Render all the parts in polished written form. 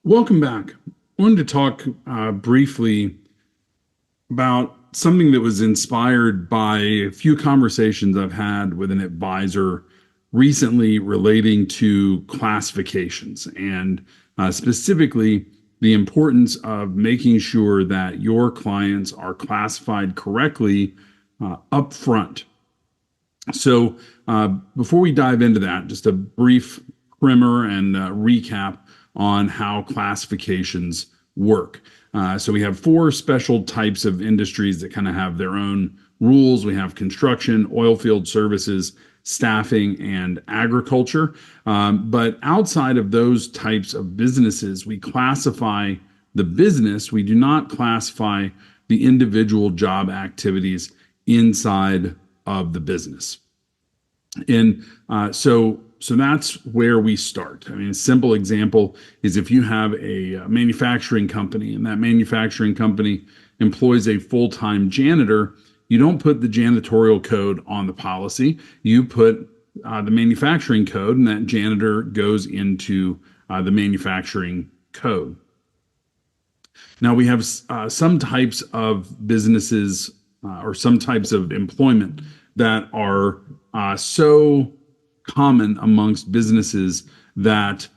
Welcome back. I wanted to talk briefly about something that was inspired by a few conversations I've had with an advisor recently relating to classifications and specifically the importance of making sure that your clients are classified correctly up front. So, before we dive into that, just a brief primer and recap on how classifications work. So, we have four special types of industries that kind of have their own rules. We have construction, oil field services, staffing, and agriculture. But outside of those types of businesses, we classify the business, we do not classify the individual job activities inside of the business. And so that's where we start. I mean, a simple example is if you have a manufacturing company and that manufacturing company employs a full-time janitor, you don't put the janitorial code on the policy. You put the manufacturing code, and that janitor goes into the manufacturing code. Now, we have some types of businesses or some types of employment that are so common amongst businesses that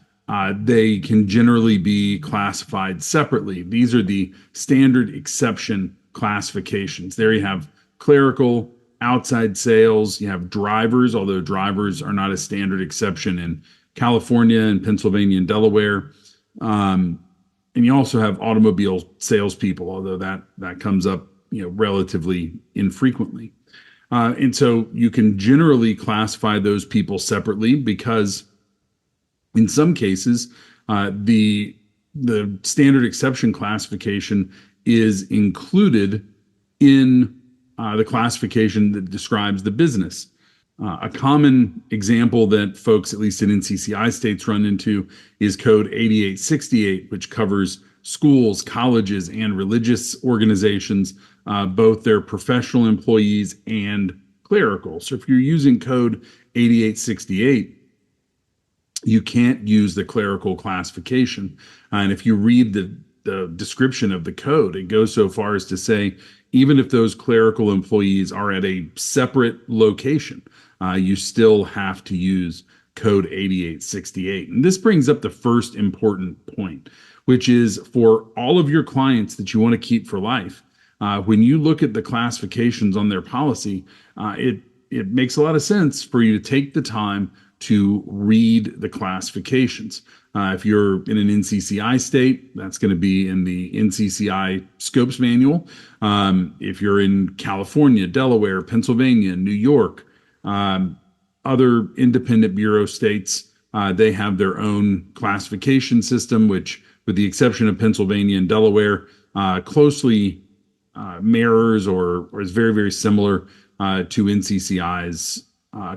they can generally be classified separately. These are the standard exception classifications. There you have clerical, outside sales, you have drivers, although drivers are not a standard exception in California and Pennsylvania and Delaware. And you also have automobile salespeople, although that comes up, relatively infrequently. And so you can generally classify those people separately because in some cases, the standard exception classification is included in the classification that describes the business. A common example that folks, at least in NCCI states, run into is Code 8868, which covers schools, colleges, and religious organizations, both their professional employees and clerical. So if you're using Code 8868, you can't use the clerical classification. And if you read the description of the code, it goes so far as to say, even if those clerical employees are at a separate location, you still have to use Code 8868. And this brings up the first important point, which is for all of your clients that you want to keep for life. When you look at the classifications on their policy, it makes a lot of sense for you to take the time to read the classifications. If you're in an NCCI state, that's going to be in the NCCI Scopes Manual. If you're in California, Delaware, Pennsylvania, New York, other independent bureau states, they have their own classification system, which, with the exception of Pennsylvania and Delaware, closely mirrors or is very, very similar to NCCI's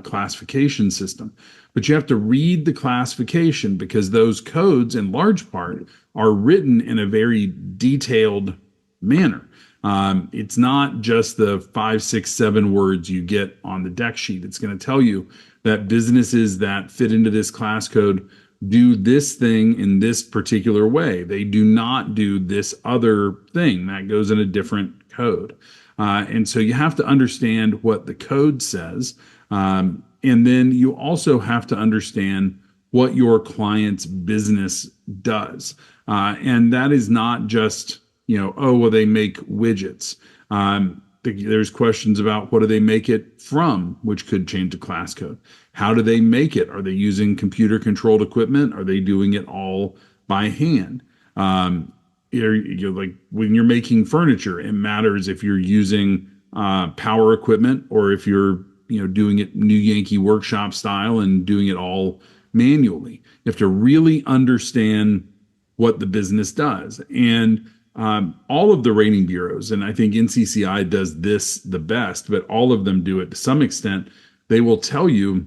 classification system. But you have to read the classification because those codes, in large part, are written in a very detailed manner. It's not just the 5, 6, 7 words you get on the deck sheet. It's going to tell you that businesses that fit into this class code do this thing in this particular way. They do not do this other thing that goes in a different code. And so you have to understand what the code says. And then you also have to understand what your client's business does. And that is not just, they make widgets. There's questions about what do they make it from, which could change the class code. How do they make it? Are they using computer controlled equipment? Are they doing it all by hand? You're like when you're making furniture, it matters if you're using power equipment or if you're doing it New Yankee Workshop style and doing it all manually. You have to really understand what the business does. And all of the rating bureaus, and I think NCCI does this the best, but all of them do it to some extent. They will tell you,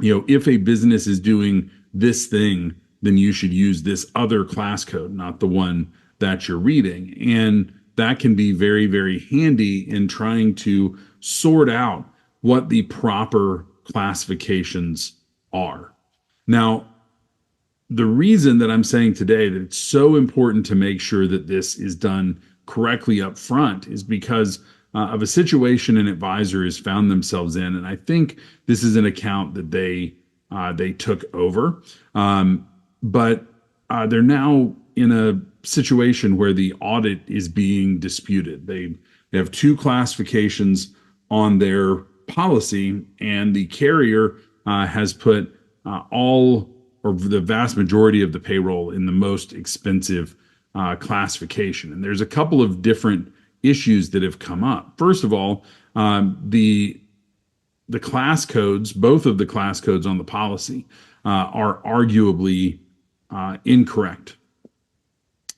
if a business is doing this thing, then you should use this other class code, not the one that you're reading. And that can be very, very handy in trying to sort out what the proper classifications are. Now, the reason that I'm saying today that it's so important to make sure that this is done correctly up front is because of a situation an advisor has found themselves in, and I think this is an account that they took over, but they're now in a situation where the audit is being disputed. They have two classifications on their policy, and the carrier has put all or the vast majority of the payroll in the most expensive classification. And there's a couple of different issues that have come up. First of all, the class codes, both of the class codes on the policy, are arguably incorrect.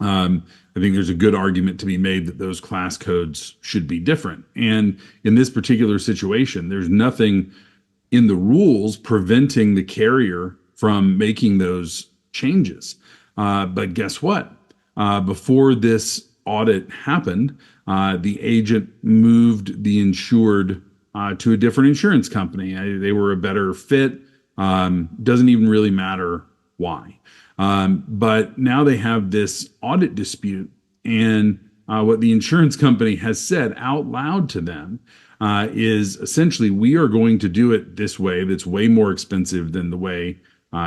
I think there's a good argument to be made that those class codes should be different. And in this particular situation, there's nothing in the rules preventing the carrier from making those changes. But guess what? Before this audit happened, the agent moved the insured to a different insurance company. They were a better fit. Doesn't even really matter why. But now they have this audit dispute, and what the insurance company has said out loud to them is essentially, we are going to do it this way. That's way more expensive than the way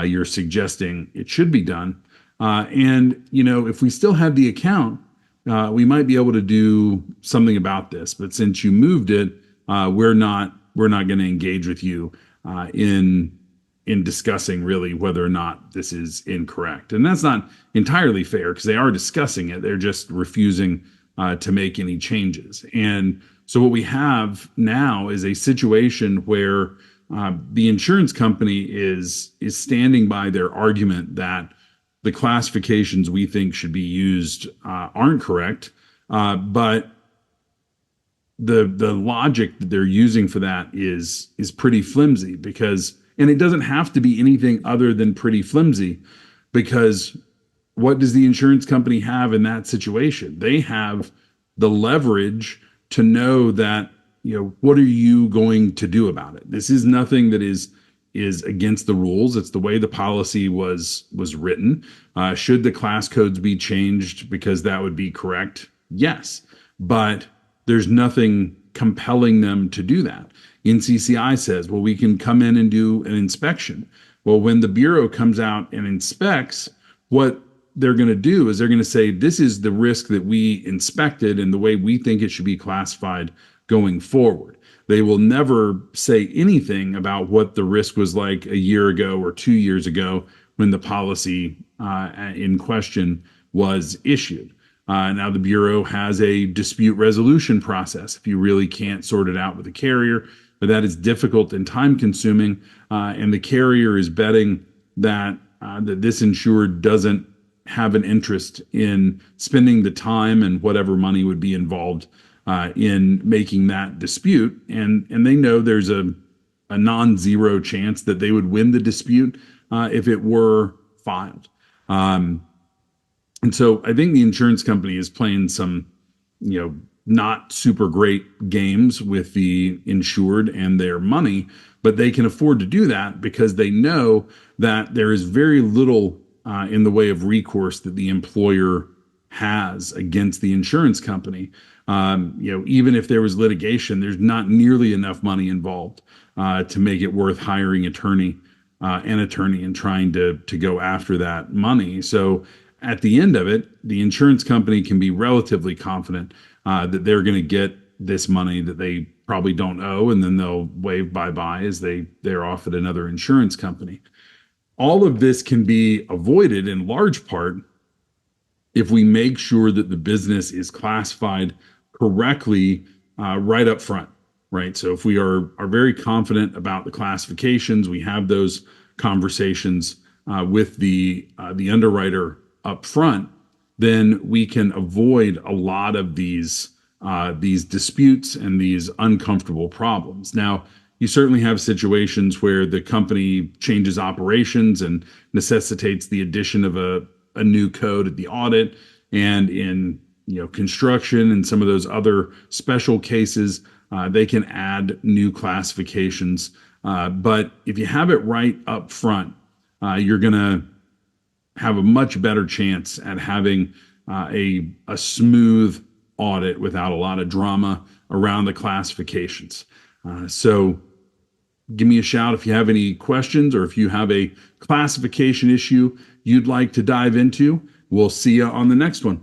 you're suggesting it should be done. And if we still have the account, we might be able to do something about this. But since you moved it, we're not going to engage with you in discussing really whether or not this is incorrect. And that's not entirely fair because they are discussing it. They're just refusing to make any changes. And so what we have now is a situation where the insurance company is standing by their argument that the classifications we think should be used aren't correct, but the logic that they're using for that is pretty flimsy, because, and it doesn't have to be anything other than pretty flimsy, because what does the insurance company have in that situation? They have the leverage to know that, what are you going to do about it? This is nothing that is against the rules. It's the way the policy was written. Should the class codes be changed because that would be correct? Yes, but there's nothing compelling them to do that. NCCI says, well, we can come in and do an inspection. Well, when the Bureau comes out and inspects, what they're going to do is they're going to say, this is the risk that we inspected and the way we think it should be classified going forward. They will never say anything about what the risk was like a year ago or 2 years ago when the policy in question was issued. Now, the Bureau has a dispute resolution process if you really can't sort it out with the carrier, but that is difficult and time consuming. And the carrier is betting that this insured doesn't have an interest in spending the time and whatever money would be involved in making that dispute. And they know there's a non-zero chance that they would win the dispute if it were filed. And so I think the insurance company is playing some, not super great games with the insured and their money, but they can afford to do that because they know that there is very little in the way of recourse that the employer has against the insurance company. Even if there was litigation, there's not nearly enough money involved to make it worth hiring an attorney and trying to go after that money. So at the end of it, the insurance company can be relatively confident that they're going to get this money that they probably don't owe, and then they'll wave bye-bye as they're off at another insurance company. All of this can be avoided in large part if we make sure that the business is classified correctly right up front, right? So if we are very confident about the classifications, we have those conversations with the underwriter up front, then we can avoid a lot of these disputes and these uncomfortable problems. Now, you certainly have situations where the company changes operations and necessitates the addition of a new code at the audit, and in construction and some of those other special cases, they can add new classifications. But if you have it right up front, you're gonna have a much better chance at having a smooth audit without a lot of drama around the classifications. So give me a shout if you have any questions or if you have a classification issue you'd like to dive into. We'll see you on the next one.